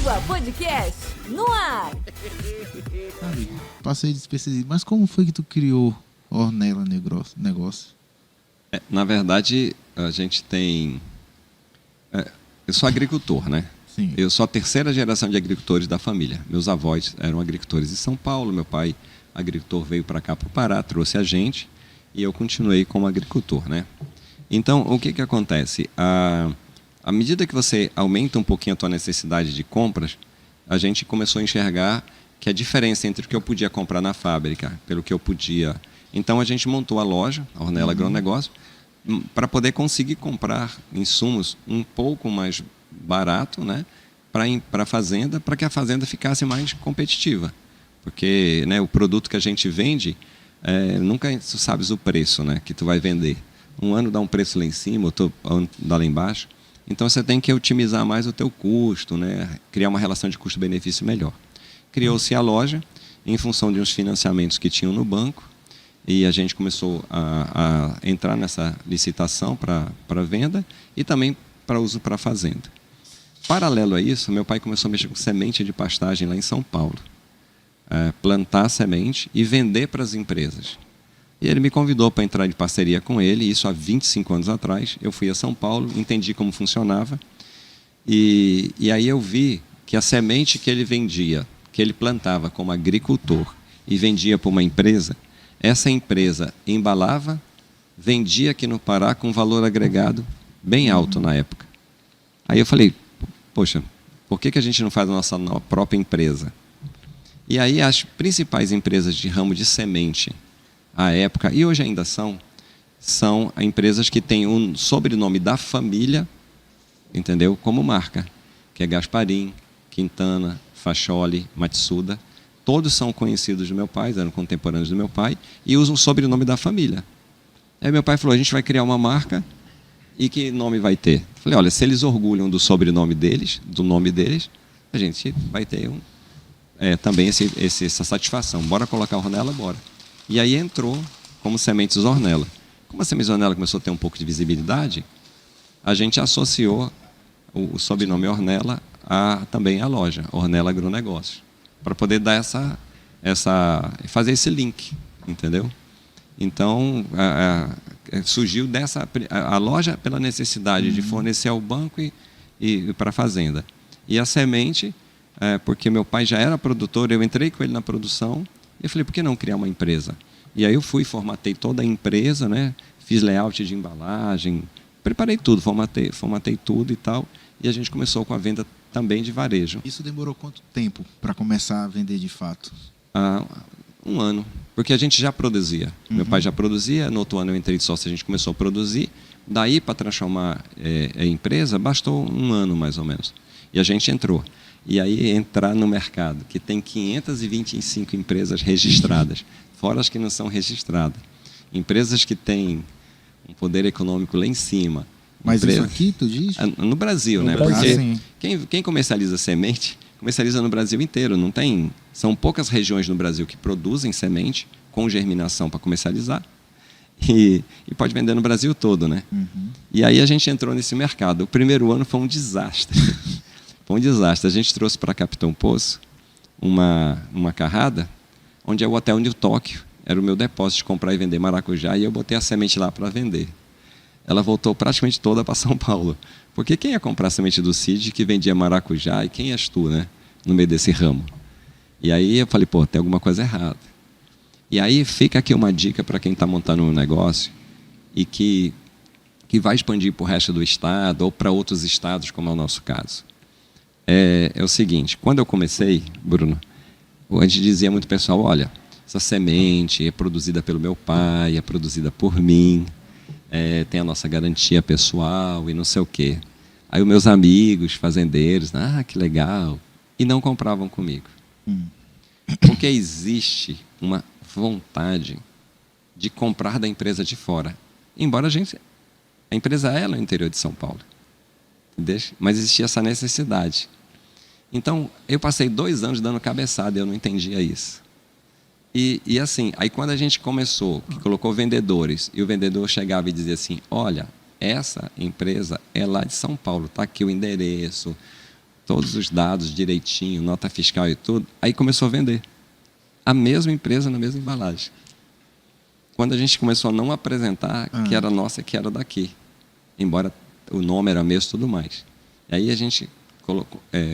Égua Podcast no ar. Sabe, passei despercebido. Mas como foi que tu criou Ornella Negócio? Na verdade, a gente tem... eu sou agricultor, né? Sim. Eu sou a terceira geração de agricultores da família. Meus avós eram agricultores de São Paulo. Meu pai, agricultor, veio para cá, para o Pará, trouxe a gente. E eu continuei como agricultor, né? Então, o que acontece? À medida que você aumenta um pouquinho a tua necessidade de compras, a gente começou a enxergar que a diferença entre o que eu podia comprar na fábrica, pelo que eu podia... Então, a gente montou a loja, a Ornella Agronegócio, para poder conseguir comprar insumos um pouco mais barato, né, para a fazenda, para que a fazenda ficasse mais competitiva. Porque, né, o produto que a gente vende, nunca tu sabes o preço, né, que tu vai vender. Um ano dá um preço lá em cima, outro ano dá lá embaixo. Então, você tem que otimizar mais o teu custo, né? Criar uma relação de custo-benefício melhor. Criou-se a loja em função de uns financiamentos que tinham no banco e a gente começou a entrar nessa licitação para venda e também para uso para fazenda. Paralelo a isso, meu pai começou a mexer com semente de pastagem lá em São Paulo. Plantar semente e vender para as empresas. E ele me convidou para entrar de parceria com ele, isso há 25 anos atrás. Eu fui a São Paulo, entendi como funcionava. E aí eu vi que a semente que ele vendia, que ele plantava como agricultor e vendia para uma empresa, essa empresa embalava, vendia aqui no Pará com valor agregado bem alto na época. Aí eu falei, poxa, por que a gente não faz a nossa própria empresa? E aí as principais empresas de ramo de semente à época, e hoje ainda são empresas que têm um sobrenome da família, entendeu? Como marca, que é Gasparim, Quintana, Facholi, Matsuda. Todos são conhecidos do meu pai, eram contemporâneos do meu pai, e usam o sobrenome da família. Aí meu pai falou, a gente vai criar uma marca, e que nome vai ter? Eu falei, olha, se eles orgulham do sobrenome deles, do nome deles, a gente vai ter também essa satisfação. Bora colocar a Ornella, bora. E aí entrou como Sementes Ornella. Como a Sementes Ornella começou a ter um pouco de visibilidade, a gente associou o sobrenome Ornella também à loja, Ornella Agronegócio, para poder dar fazer esse link, entendeu? Então, surgiu a loja pela necessidade de fornecer ao banco e para a fazenda. E a semente, porque meu pai já era produtor, eu entrei com ele na produção, e eu falei, por que não criar uma empresa? E aí eu formatei toda a empresa, né? Fiz layout de embalagem, preparei tudo, formatei tudo e tal, e a gente começou com a venda também de varejo. Isso demorou quanto tempo para começar a vender de fato? 1 ano, porque a gente já produzia. Meu pai já produzia, no outro ano eu entrei de sócio, a gente começou a produzir. Daí, para transformar a empresa, bastou 1 ano mais ou menos. E a gente entrou. E aí entrar no mercado, que tem 525 empresas registradas, fora as que não são registradas. Empresas que têm um poder econômico lá em cima. Mas isso aqui, tu diz? No Brasil, né? Brasil. Porque quem comercializa semente, comercializa no Brasil inteiro. Não tem, são poucas regiões no Brasil que produzem semente com germinação para comercializar. E pode vender no Brasil todo, né? E aí a gente entrou nesse mercado. O primeiro ano foi um desastre. Foi um desastre. A gente trouxe para Capitão Poço uma carrada, onde é o Hotel New Tóquio. Era o meu depósito de comprar e vender maracujá, e eu botei a semente lá para vender. Ela voltou praticamente toda para São Paulo. Porque quem ia comprar a semente do Cid que vendia maracujá, e quem és tu, né? No meio desse ramo. E aí eu falei, pô, tem alguma coisa errada. E aí fica aqui uma dica para quem está montando um negócio e que vai expandir para o resto do estado ou para outros estados, como é o nosso caso. É o seguinte, quando eu comecei, Bruno, a gente dizia muito pessoal, olha, essa semente é produzida pelo meu pai, é produzida por mim, tem a nossa garantia pessoal e não sei o quê. Aí os meus amigos, fazendeiros, que legal, e não compravam comigo. Porque existe uma vontade de comprar da empresa de fora. Embora a empresa é no interior de São Paulo. Entendeu? Mas existia essa necessidade. Então, eu passei 2 anos dando cabeçada e eu não entendia isso. E assim, aí quando a gente começou, que colocou vendedores, e o vendedor chegava e dizia assim, olha, essa empresa é lá de São Paulo, está aqui o endereço, todos os dados direitinho, nota fiscal e tudo. Aí começou a vender. A mesma empresa na mesma embalagem. Quando a gente começou a não apresentar que era nossa, que era daqui. Embora o nome era mesmo e tudo mais. E aí a gente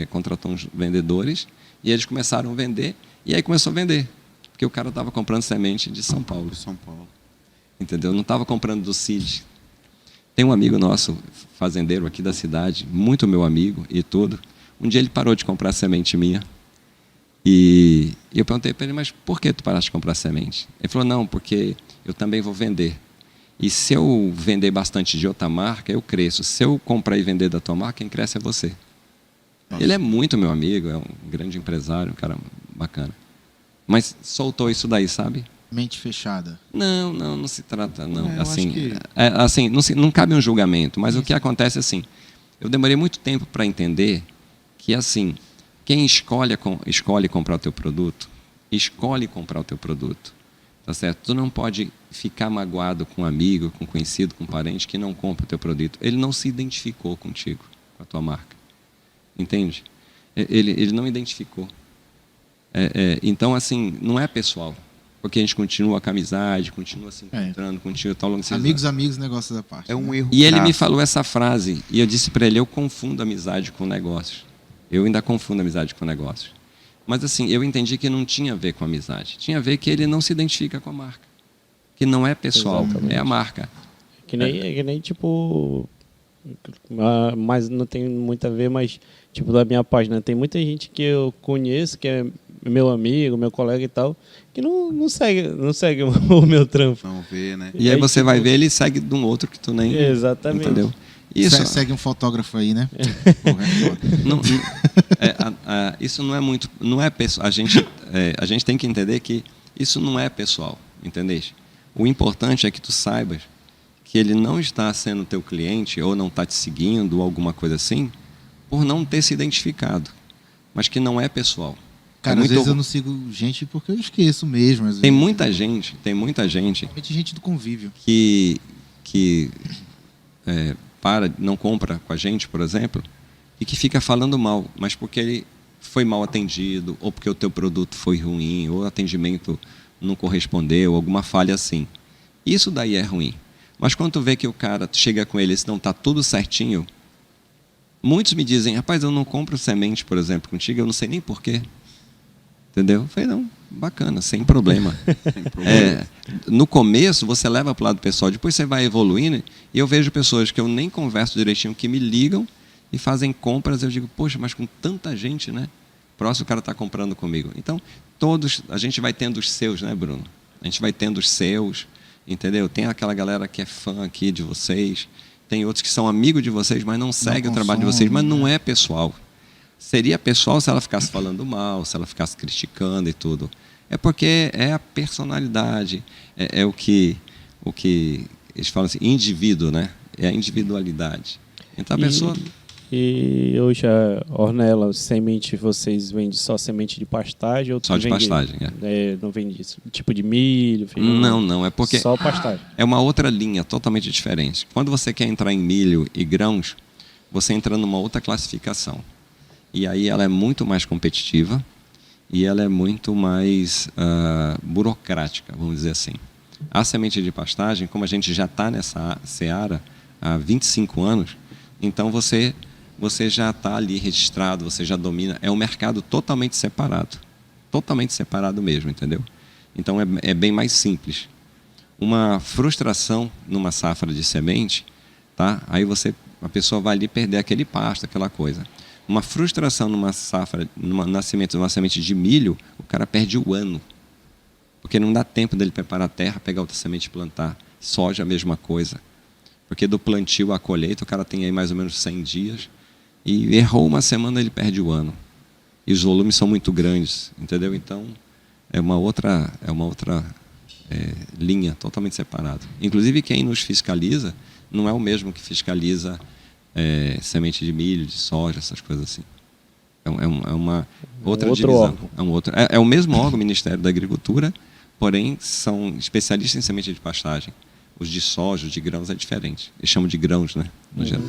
contratou uns vendedores e eles começaram a vender. E aí começou a vender. Porque o cara estava comprando semente de São Paulo. Entendeu? Não estava comprando do CID. Tem um amigo nosso, fazendeiro aqui da cidade, muito meu amigo e tudo. Um dia ele parou de comprar semente minha. E eu perguntei para ele, mas por que tu paraste de comprar semente? Ele falou, não, porque eu também vou vender. E se eu vender bastante de outra marca, eu cresço. Se eu comprar e vender da tua marca, quem cresce é você. Nossa. Ele é muito meu amigo, é um grande empresário, um cara bacana. Mas soltou isso daí, sabe? Mente fechada. Não se trata, não. Assim, não cabe um julgamento, mas o que acontece é assim, eu demorei muito tempo para entender que, assim, quem escolhe comprar o teu produto, escolhe comprar o teu produto. Tá certo? Tu não pode ficar magoado com um amigo, com um conhecido, com um parente que não compra o teu produto. Ele não se identificou contigo, com a tua marca. Entende? Ele não identificou. Então, assim, não é pessoal. Porque a gente continua com a amizade, continua se encontrando, continua tal longo. Amigos, negócios da parte. É um erro. E ele me falou essa frase, e eu disse para ele, eu confundo amizade com negócios. Eu ainda confundo amizade com negócios. Mas assim, eu entendi que não tinha a ver com amizade. Tinha a ver que ele não se identifica com a marca. Que não é pessoal, é a marca. Que nem tipo... Mas não tem muito a ver, mas tipo da minha página. Tem muita gente que eu conheço, que é meu amigo, meu colega e tal, que não segue o meu trampo. Não vê, né? E aí você vai ver, ele segue de um outro que tu nem... Exatamente. Entendeu? Isso, segue um fotógrafo aí, né? Isso não é muito... Não é pessoal. A gente tem que entender que isso não é pessoal, entendeste? O importante é que tu saibas que ele não está sendo teu cliente ou não está te seguindo ou alguma coisa assim por não ter se identificado, mas que não é pessoal. Cara, às vezes eu não sigo gente porque eu esqueço mesmo. Às vezes. Tem muita gente gente do convívio que não compra com a gente, por exemplo, e que fica falando mal, mas porque ele foi mal atendido, ou porque o teu produto foi ruim, ou o atendimento não correspondeu, alguma falha assim. Isso daí é ruim. Mas quando tu vê que o cara chega com ele e não está tudo certinho, muitos me dizem, rapaz, eu não compro semente, por exemplo, contigo, eu não sei nem porquê. Entendeu? Eu falei, não, bacana, sem problema. No começo, você leva para o lado pessoal, depois você vai evoluindo, e eu vejo pessoas que eu nem converso direitinho, que me ligam e fazem compras, eu digo, poxa, mas com tanta gente, né? Próximo o cara está comprando comigo. Então, a gente vai tendo os seus, né, Bruno? A gente vai tendo os seus, entendeu? Tem aquela galera que é fã aqui de vocês, tem outros que são amigos de vocês, mas não seguem o trabalho de vocês, mas não é pessoal. Seria pessoal se ela ficasse falando mal, se ela ficasse criticando e tudo. É porque é a personalidade, é o que eles falam assim, indivíduo, né? É a individualidade. Então a pessoa... E hoje a Ornella, semente, vocês vendem só semente de pastagem? Ou só de pastagem, não vende isso? Tipo de milho, feijão? Não, é porque... Só pastagem. É uma outra linha totalmente diferente. Quando você quer entrar em milho e grãos, você entra numa outra classificação. E aí ela é muito mais competitiva e ela é muito mais burocrática, vamos dizer assim. A semente de pastagem, como a gente já está nessa seara há 25 anos, então você já está ali registrado, você já domina. É um mercado totalmente separado mesmo, entendeu? Então é bem mais simples. Uma frustração numa safra de semente, tá? Aí a pessoa vai ali perder aquele pasto, aquela coisa. Uma frustração numa safra, numa semente de milho, o cara perde o ano. Porque não dá tempo dele preparar a terra, pegar outra semente e plantar. Soja, a mesma coisa. Porque do plantio à colheita, o cara tem aí mais ou menos 100 dias. E errou uma semana, ele perde o ano. E os volumes são muito grandes, entendeu? Então, é uma outra linha totalmente separada. Inclusive, quem nos fiscaliza não é o mesmo que fiscaliza semente de milho, de soja, essas coisas assim. É uma outra divisão. É o mesmo órgão, o Ministério da Agricultura, porém são especialistas em semente de pastagem. Os de soja, os de grãos é diferente. Eles chamam de grãos, né? No geral.